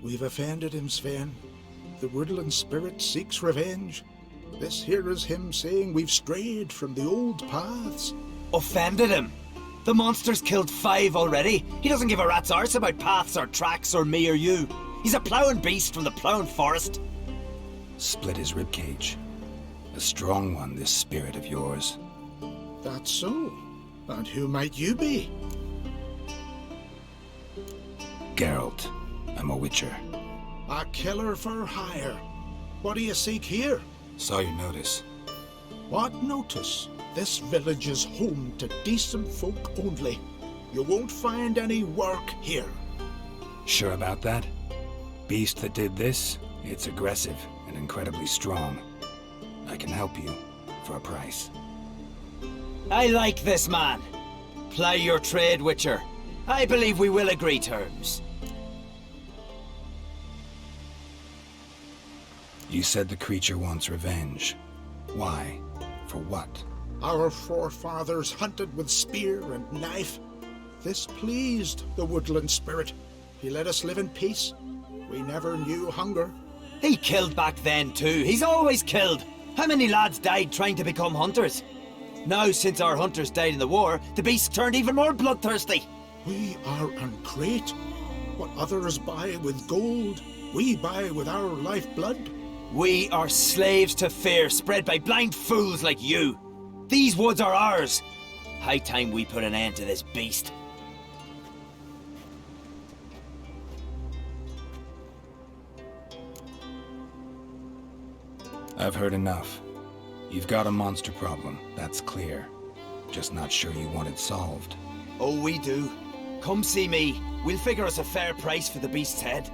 We've offended him, Sven. The woodland spirit seeks revenge. This here is him saying we've strayed from the old paths. Offended him? The monster's killed 5 already. He doesn't give a rat's arse about paths or tracks or me or you. He's a ploughing beast from the ploughing forest. Split his ribcage. A strong one, this spirit of yours. That's so. And who might you be? Geralt. I'm a witcher. A killer for hire. What do you seek here? Saw your notice. What notice? This village is home to decent folk only. You won't find any work here. Sure about that? Beast that did this, it's aggressive and incredibly strong. I can help you for a price. I like this man. Ply your trade, Witcher. I believe we will agree terms. You said the creature wants revenge. Why? For what? Our forefathers hunted with spear and knife. This pleased the woodland spirit. He let us live in peace. We never knew hunger. He killed back then too. He's always killed. How many lads died trying to become hunters? Now, since our hunters died in the war, the beast turned even more bloodthirsty. We are ungreat. What others buy with gold, we buy with our lifeblood. We are slaves to fear spread by blind fools like you. These woods are ours. High time we put an end to this beast. I've heard enough. You've got a monster problem, that's clear. Just not sure you want it solved. Oh, we do. Come see me. We'll figure us a fair price for the beast's head.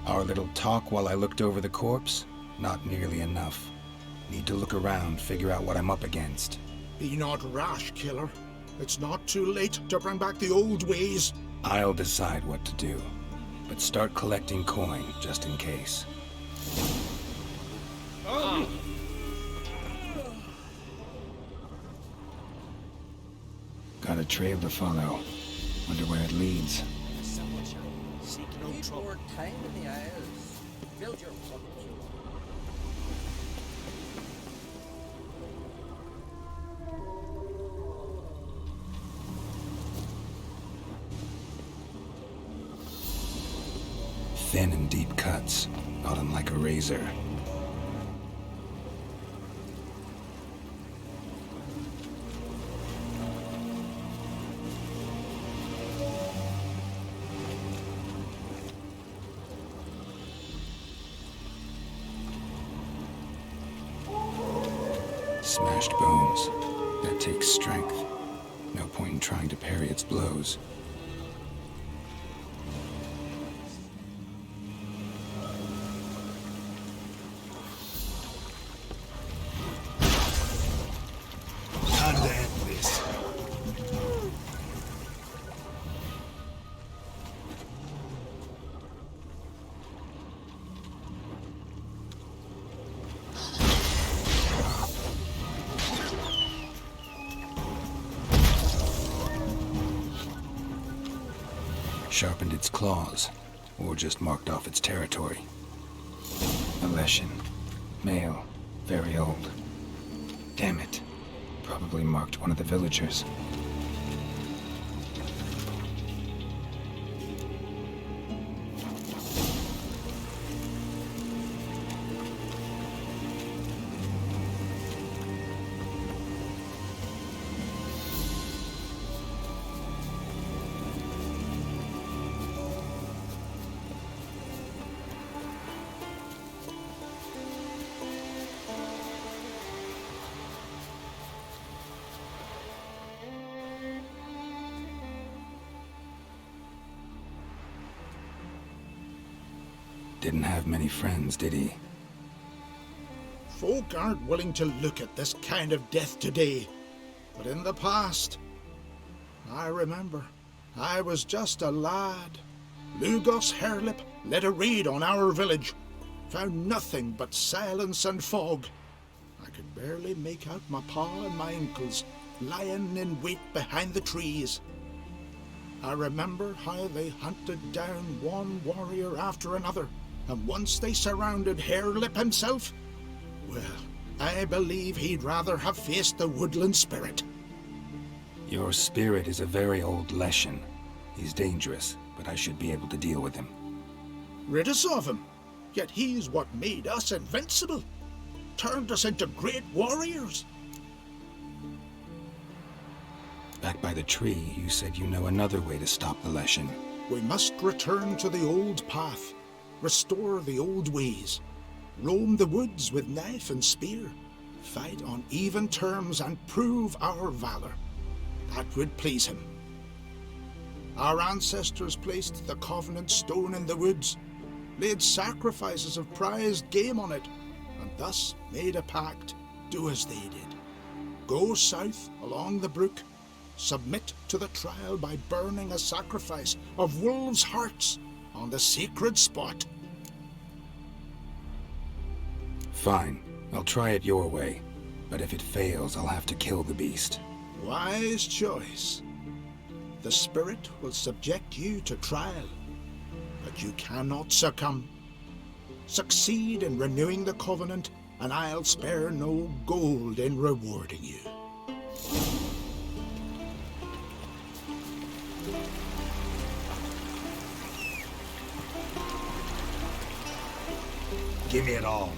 Our little talk while I looked over the corpse? Not nearly enough. Need to look around, figure out what I'm up against. Be not rash, killer. It's not too late to bring back the old ways. I'll decide what to do. But start collecting coin, just in case. Got a trail to follow. Wonder where it leads. Seek no trouble. Time in the Isles. Build your Thin and deep cuts, not unlike a razor. Smashed bones. That takes strength. No point in trying to parry its blows. Time to end this. Sharpened its claws, or just marked off its territory. A Leshen. Male. Very old. Damn it. Probably marked one of the villagers. Didn't have many friends, did he? Folk aren't willing to look at this kind of death today. But in the past, I remember, I was just a lad. Lugos Hairlip led a raid on our village. Found nothing but silence and fog. I could barely make out my pa and my ankles lying in wait behind the trees. I remember how they hunted down one warrior after another, and once they surrounded Harelip himself, well, I believe he'd rather have faced the woodland spirit. Your spirit is a very old Leshen. He's dangerous, but I should be able to deal with him. Rid us of him, yet he's what made us invincible, turned us into great warriors. Back by the tree, you said you know another way to stop the Leshen. We must return to the old path, restore the old ways, roam the woods with knife and spear, fight on even terms and prove our valor. That would please him. Our ancestors placed the Covenant stone in the woods, laid sacrifices of prized game on it, and thus made a pact, do as they did. Go south along the brook, submit to the trial by burning a sacrifice of wolves' hearts on the sacred spot. Fine, I'll try it your way, but if it fails, I'll have to kill the beast. Wise choice. The spirit will subject you to trial, but you cannot succumb. Succeed in renewing the Covenant, and I'll spare no gold in rewarding you. Give me it all.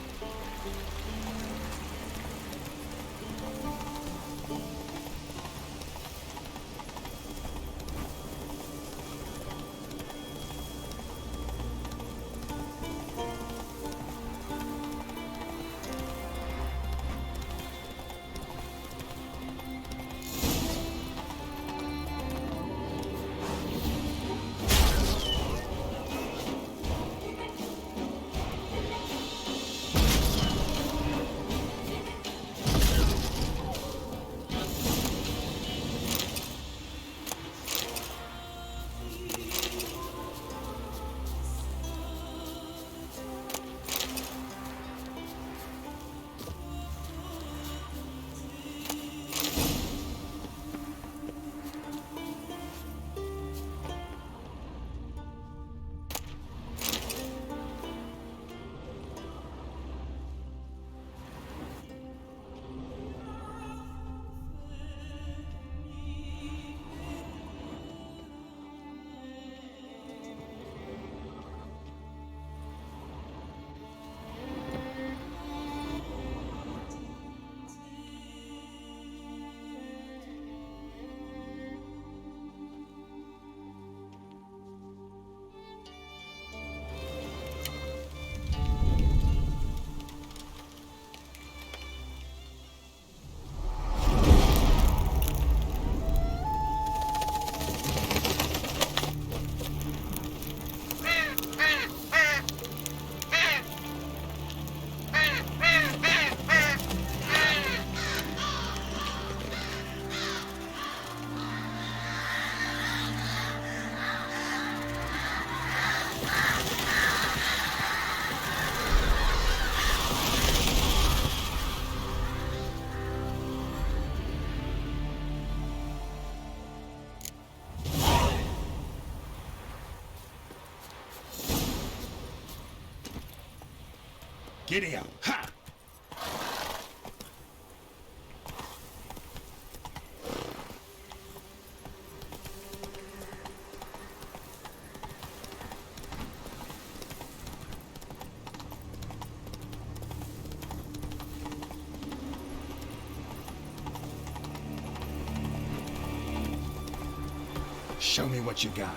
Giddy up. Ha! Show me what you got.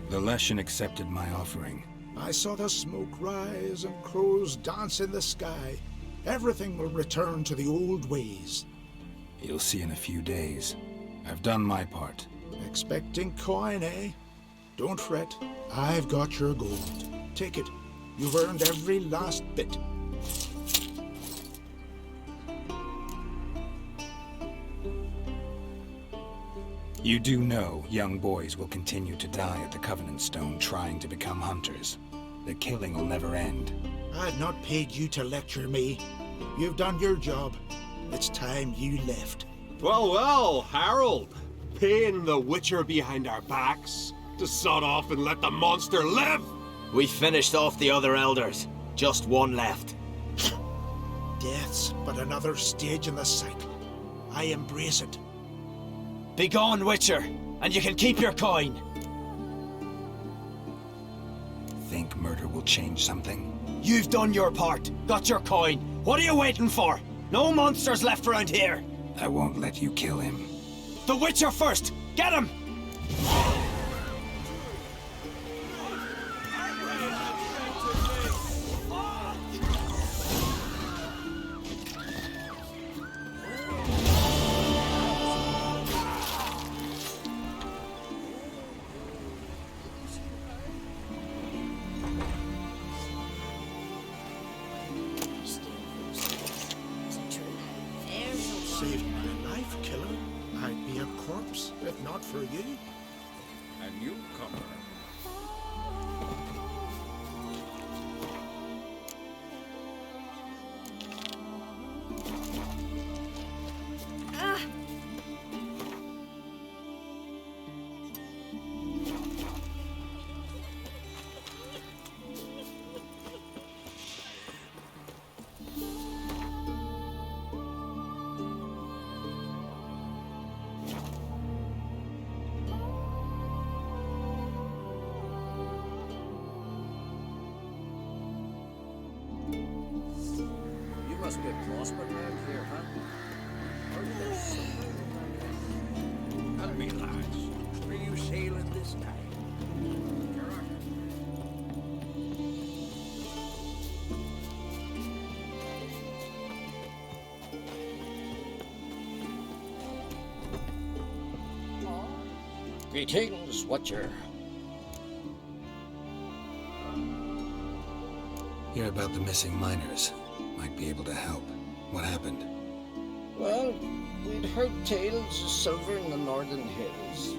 The Leshen accepted my offering. I saw the smoke rise and crows dance in the sky. Everything will return to the old ways. You'll see in a few days. I've done my part. Expecting coin, eh? Don't fret. I've got your gold. Take it. You've earned every last bit. You do know young boys will continue to die at the Covenant Stone trying to become hunters. The killing will never end. I've not paid you to lecture me. You've done your job. It's time you left. Well, well, Harold. Paying the witcher behind our backs to sod off and let the monster live? We finished off the other elders. Just one left. Death's but another stage in the cycle. I embrace it. Begone, Witcher, and you can keep your coin. Think murder will change something? You've done your part, got your coin. What are you waiting for? No monsters left around here. I won't let you kill him. The Witcher first! Get him! Saved my life, killer. I'd be a corpse if not for you. A newcomer. You must be a crossman around here, huh? Are you there somewhere? Tell me, lads, are you sailing this time? Greetings, Watcher. Hear about the missing miners. Might be able to help. What happened? Well, we'd heard tales of silver in the northern hills,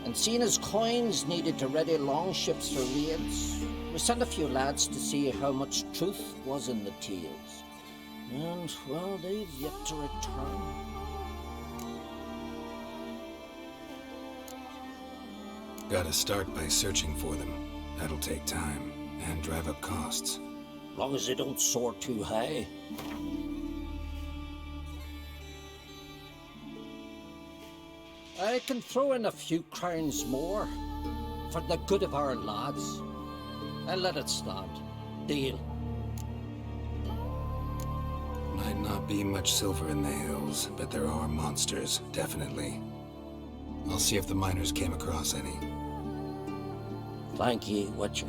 and seeing as coins needed to ready longships for raids, we sent a few lads to see how much truth was in the tales. And, well, they've yet to return. Gotta start by searching for them. That'll take time and drive up costs. Long as they don't soar too high. I can throw in a few crowns more for the good of our lads. I'll let it stand. Deal. Might not be much silver in the hills, but there are monsters, definitely. I'll see if the miners came across any. Thank ye, Witcher.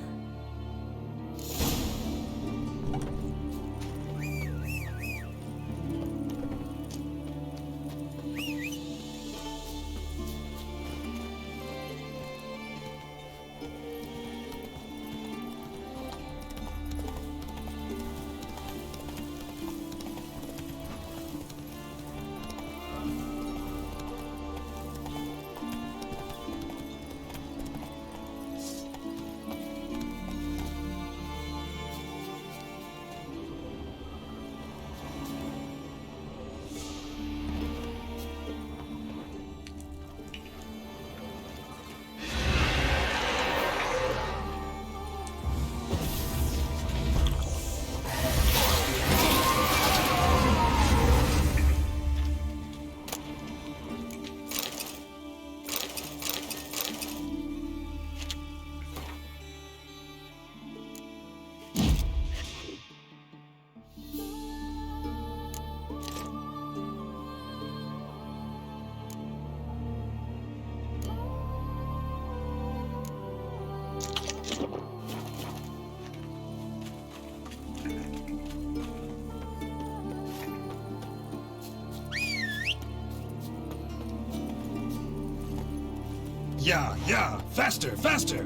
Yeah, faster, faster!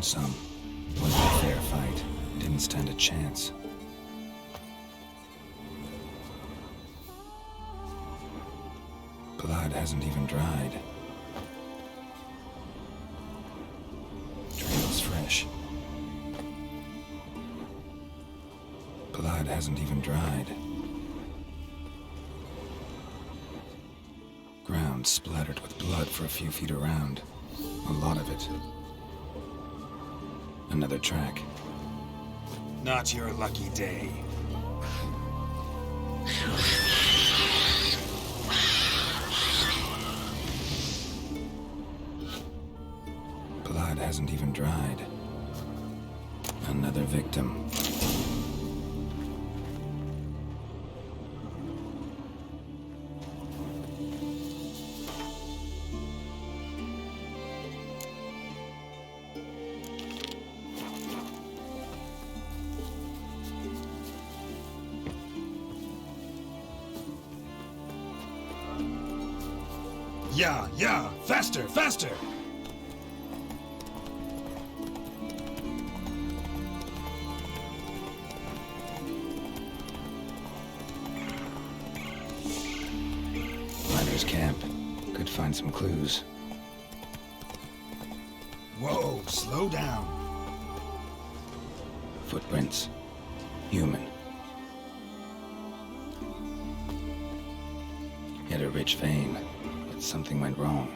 some. Wasn't a fair fight. Didn't stand a chance. Blood hasn't even dried. Trail's fresh. Blood hasn't even dried. Ground splattered with blood for a few feet around. A lot of it. Another track. Not your lucky day. Blood hasn't even dried. Another victim. Yeah, faster, faster! Miners' camp. Could find some clues. Whoa, slow down. Footprints. Human. Hit a rich vein, but something went wrong.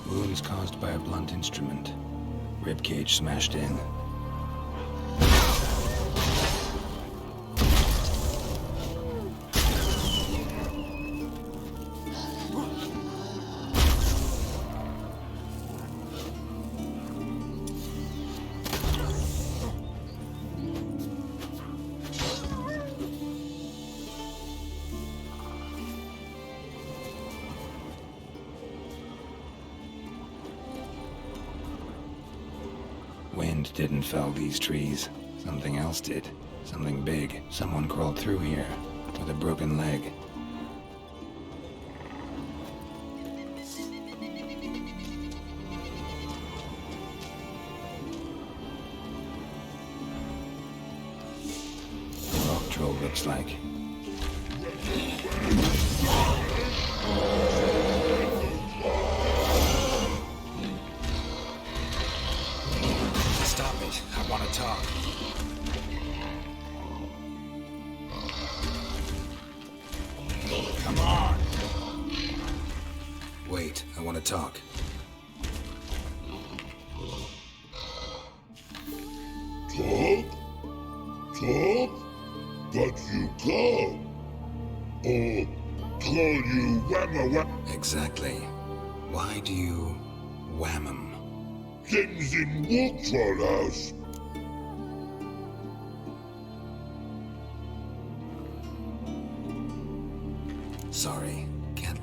Wounds caused by a blunt instrument. Ribcage smashed in. Wind didn't fell these trees. Something else did. Something big. Someone crawled through here with a broken leg. Rock troll looks like. Stop it. I want to talk. Come on. Wait, I want to talk. Talk? Talk? But you call? Or call you whamma? Exactly. Why do you wham 'em? Things in Wolf Troll House. Sorry, can't.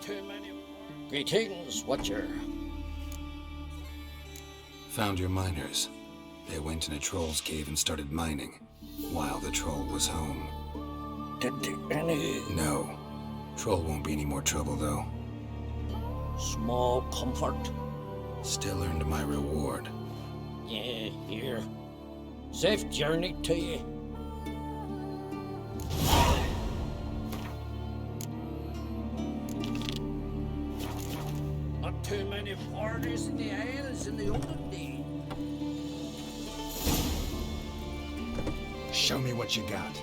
Not too many. Greetings, Watcher. Found your miners. They went in a troll's cave and started mining, while the troll was home. Did any No. Troll won't be any more trouble, though. small comfort? Still earned my reward. Yeah, here. Safe journey to you. Not too many parties in the Isles in the olden days. Show me what you got.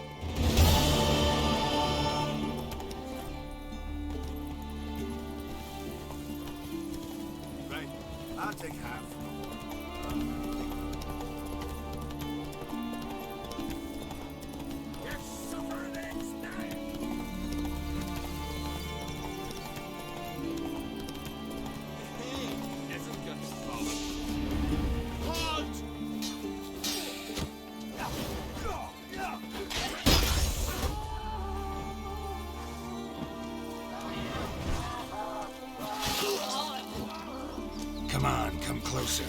Right, I'll take half. You suffer next time. Hey, isn't good stuff. Halt! Come on, come closer.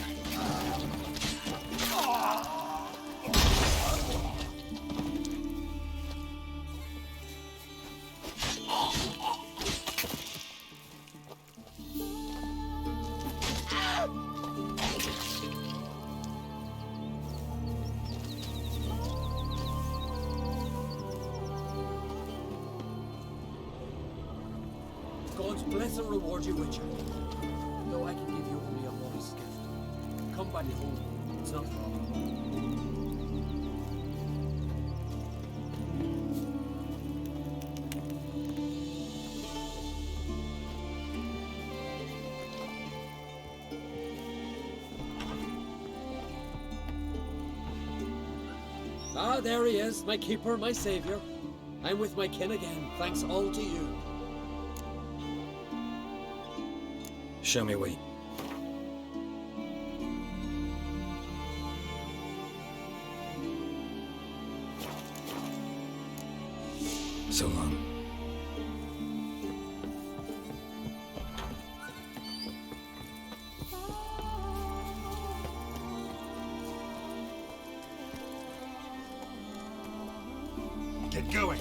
God's bless and reward you, Witcher. Though I can give you only a modest gift. Come back home. It's not a problem. Ah, there he is, my keeper, my savior. I'm with my kin again, thanks all to you. Show me what you... So long. Get going.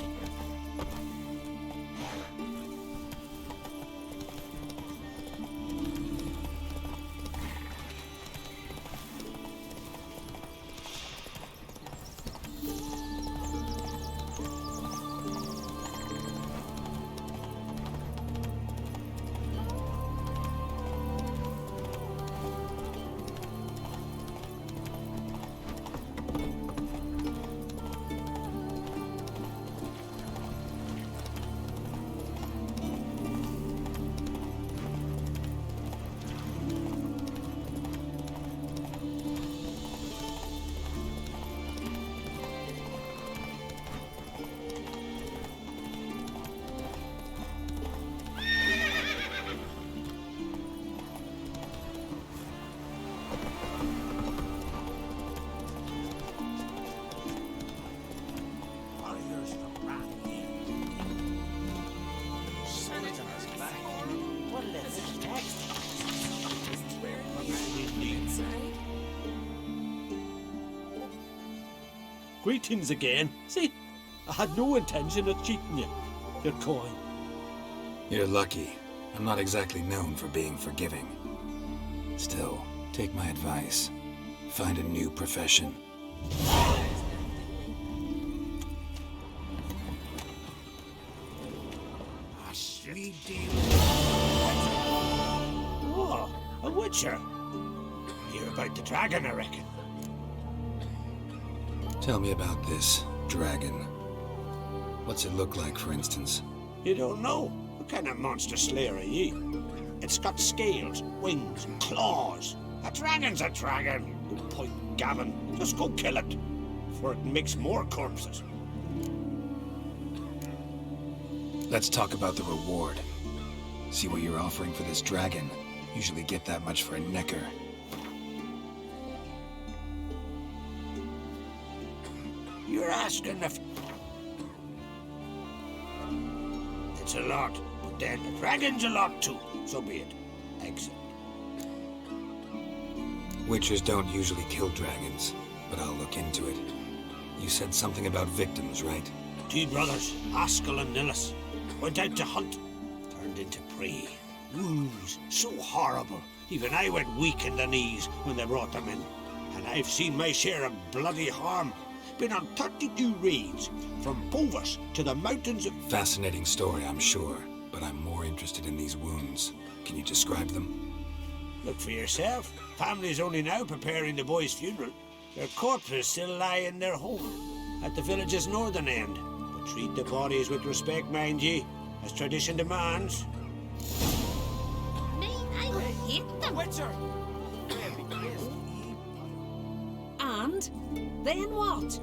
Warriors from round here. Senators back. What is next? Greetings again. See, I had no intention of cheating you. Your coin. You're lucky. I'm not exactly known for being forgiving. Still, take my advice. Find a new profession. A sweet deal. Oh, a witcher. You're about the dragon, I reckon. Tell me about this dragon. What's it look like, for instance? You don't know? What kind of monster slayer are you? It's got scales, wings, and claws. A dragon's a dragon. You point gammon. Just go kill it, for it makes more corpses. Let's talk about the reward. See what you're offering for this dragon. Usually get that much for a necker. You're asking if... It's a lot, but then a dragon's a lot too. So be it. Exit. Witchers don't usually kill dragons, but I'll look into it. You said something about victims, right? Two brothers, Askell and Nillis, went out to hunt. Turned into prey. Wounds so horrible. Even I went weak in the knees when they brought them in. And I've seen my share of bloody harm. Been on 32 raids, from Povus to the mountains of... Fascinating story, I'm sure, but I'm more interested in these wounds. Can you describe them? Look for yourself. Family's only now preparing the boy's funeral. Their corpses still lie in their home, at the village's northern end. But treat the bodies with respect, mind ye, as tradition demands. Me, I hate them. Witcher! And then what?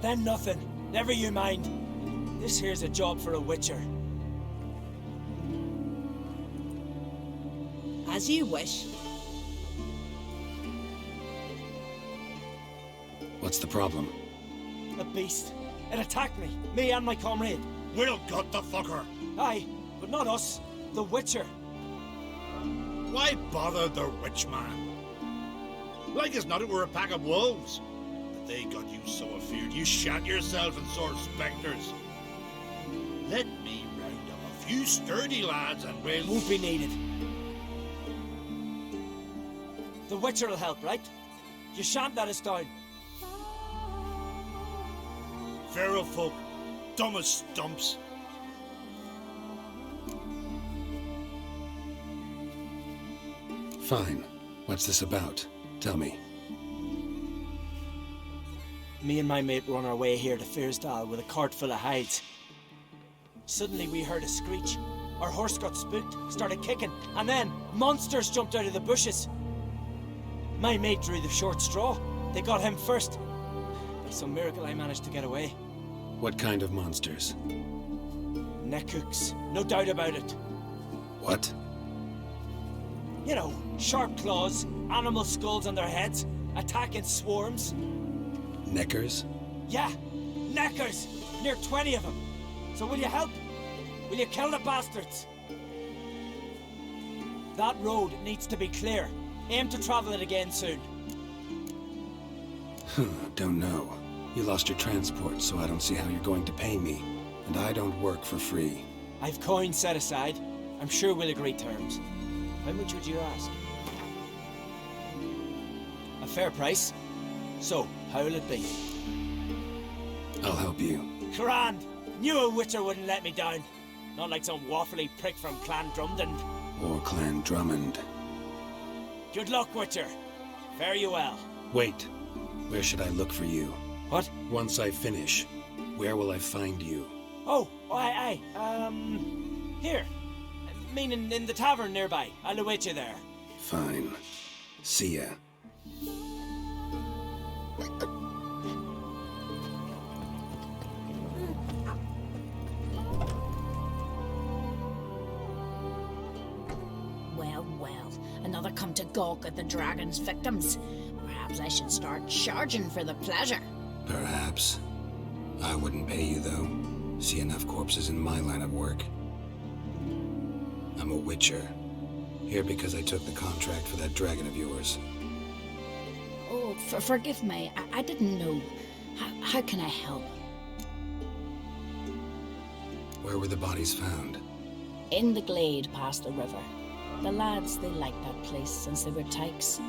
Then nothing. Never you mind. This here's a job for a witcher. As you wish. What's the problem? A beast. It attacked me and my comrade. We'll gut the fucker. Aye, but not us. The witcher. Why bother the rich man? Like as not it were a pack of wolves. But they got you so afeard you shat yourself and sore spectres. Let me round up a few sturdy lads and we'll... Won't be needed. The witcher will help, right? You shan't let us down. Feral folk, dumb as stumps. Fine. What's this about? Tell me. Me and my mate were on our way here to Fyrsdal with a cart full of hides. Suddenly we heard a screech. Our horse got spooked, started kicking, and then monsters jumped out of the bushes. My mate drew the short straw. They got him first. By some miracle I managed to get away. What kind of monsters? Neckhooks, no doubt about it. What? You know, sharp claws, animal skulls on their heads, attack in swarms. Neckers? Yeah, neckers! Near 20 of them. So will you help? Will you kill the bastards? That road needs to be clear. Aim to travel it again soon. Don't know. You lost your transport, so I don't see how you're going to pay me. And I don't work for free. I've coins set aside. I'm sure we'll agree terms. How much would you ask? A fair price. So, how will it be? I'll help you. Grand! Knew a witcher wouldn't let me down. Not like some waffly prick from Clan Drumden. Or Clan Drummond. Good luck, witcher. Fare you well. Wait. Where should I look for you? What? Once I finish, where will I find you? Oh, aye. Here. Meaning in the tavern nearby. I'll await you there. Fine. See ya. Well, another come to gawk at the dragon's victims. Perhaps I should start charging for the pleasure. Perhaps. I wouldn't pay you, though. See enough corpses in my line of work. I'm a witcher. Here because I took the contract for that dragon of yours. Oh, forgive me. I didn't know. How can I help? Where were the bodies found? In the glade past the river. The lads, they liked that place since they were tykes.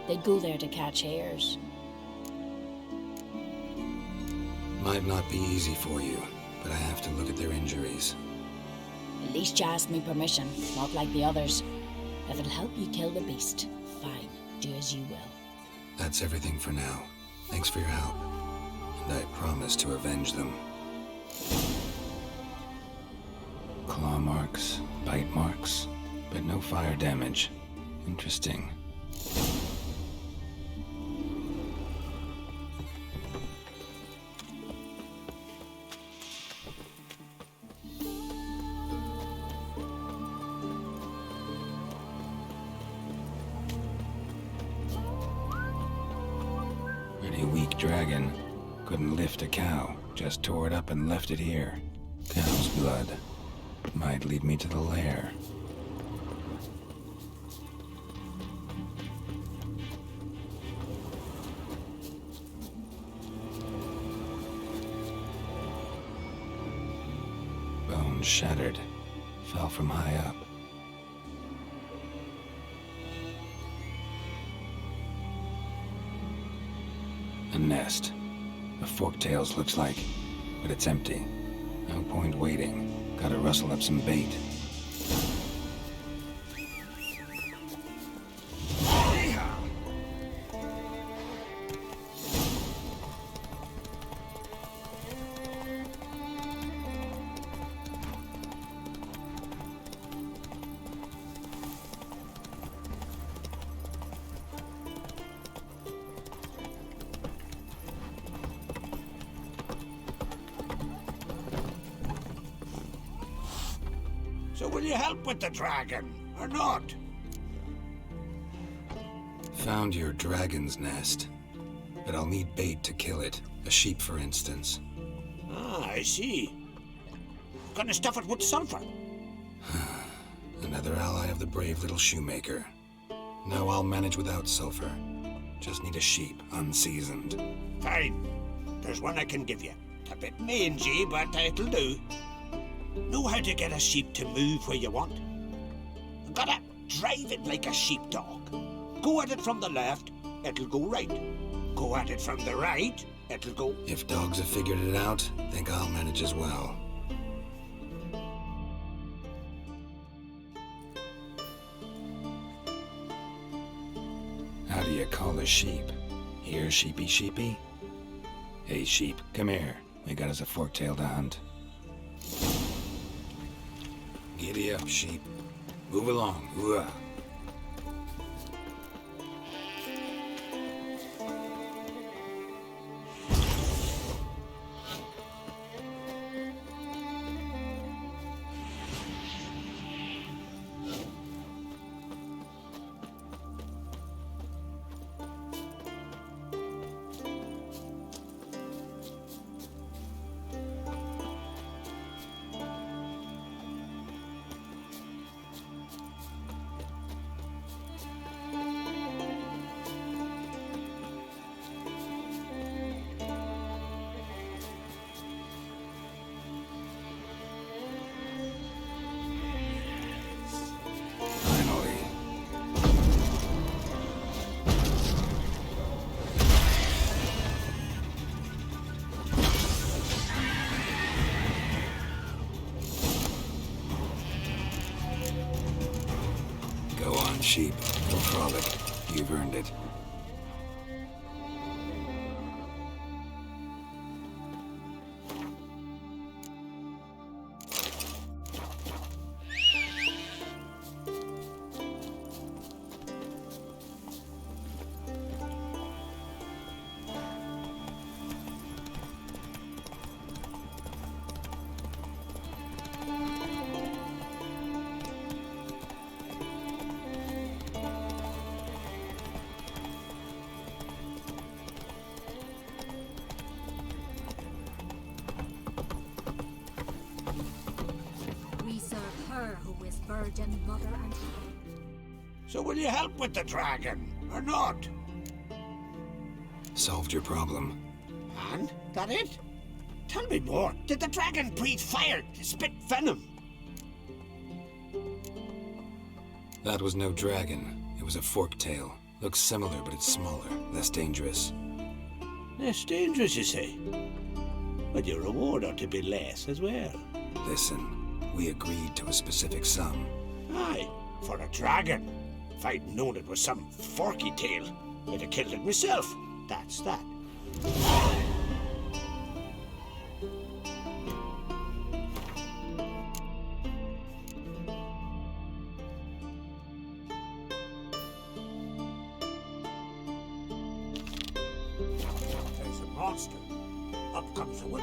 They'd go there to catch hares. Might not be easy for you, but I have to look at their injuries. At least you asked me permission, not like the others. If it'll help you kill the beast, fine. Do as you will. That's everything for now. Thanks for your help. And I promise to avenge them. Claw marks, bite marks, but no fire damage. Interesting. Pretty weak dragon. Couldn't lift a cow, just tore it up and left it here. Cow's blood. Might lead me to the lair. Bones shattered. Fell from high up. A nest. The forktails looks like, but it's empty. No point waiting. Gotta rustle up some bait. So will you help with the dragon, or not? Found your dragon's nest, but I'll need bait to kill it. A sheep, for instance. Ah, I see. Gonna stuff it with sulfur. Another ally of the brave little shoemaker. No, I'll manage without sulfur. Just need a sheep, unseasoned. Fine. There's one I can give you. It's a bit mangy, but it'll do. Know how to get a sheep to move where you want? Gotta drive it like a sheepdog. Go at it from the left, it'll go right. Go at it from the right, it'll go... If dogs have figured it out, think I'll manage as well. How do you call a sheep? Here, sheepy, sheepy? Hey, sheep, come here. We got us a forktail to hunt. Giddy up, sheep. Move along. Hooah. Sheep, no frolic. You've earned it. Who is virgin, mother, and child. So will you help with the dragon, or not? Solved your problem. And? That it? Tell me more. Did the dragon breathe fire to spit venom? That was no dragon. It was a forktail. Looks similar, but it's smaller, less dangerous. Less dangerous, you say? But your reward ought to be less as well. Listen. We agreed to a specific sum. Aye, for a dragon. If I'd known it was some forky tail, I'd have killed it myself. That's that. There's a monster. Up comes a